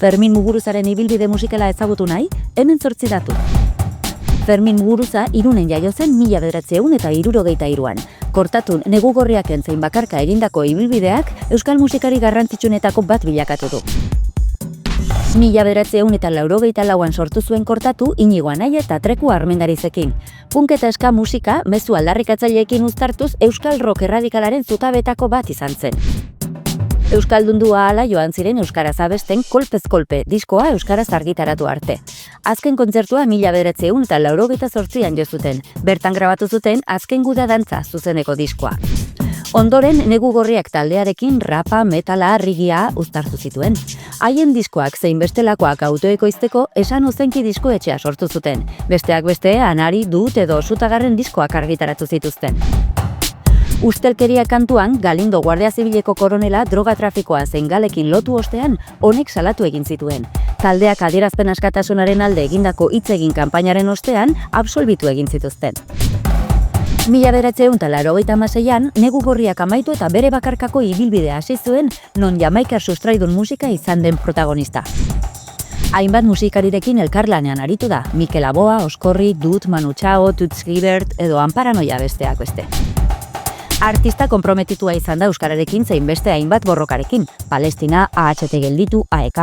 Fermin Muguruzaren ibilbide musikala ezagutu nahi, hemen 8 datu. Fermin Muguruza Irunen jaio zen 1963an. Kortatun Negu Gorriaken zein Bakarka egindako ibilbideak euskal musikari garrantzitsuenetako bat bilakatu du. 1984an sortu zuen Kortatu Inigo Anaia eta Treku Armendarizekin. Punk eta ska musika mezu aldarrikatzaileekin uztartuz euskal rock erradikalaren zutabetako bat izan zen. Euskaldundua ahala joan ziren euskaraz abesten Kolpez kolpe diskoa euskaraz argitaratu arte. Azken kontzertua 1988an jo zuten. Bertan grabatu zuten Azken Guda Dantza zuzeneko diskoa. Ondoren Negu Gorriak taldearekin rapa, metala, rigia uztartu zituen. Haien diskoak zein bestelakoak autoekoizteko Esan Ozenki diskoetxea sortu zuten. Besteak beste, Anari, Dut edo Sutagarren diskoak argitaratu zituzten. Ustelkeria kantuan, Galindo Guardia Zibileko koronela droga trafikoa zein galekin lotu ostean, honek salatu egin zituen. Taldeak adierazpen askatasunaren alde egindako hitz egin kanpainaren ostean, absolbitu egin zituzten. 1986an, Negu Gorriak amaitu eta bere bakarkako ibilbidea hasi zuen, non jamaikar sustraidun musika izan den protagonista. Hainbat musikarirekin elkarlanean aritu da, Mikel Aboa, Oskorri, Dut, Manu Chao, Tuts Gibert edo Anparanoia besteak beste. Artista konprometitua izan da euskararekin zein beste hainbat borrokarekin, Palestina, AHT gelditu, AEK,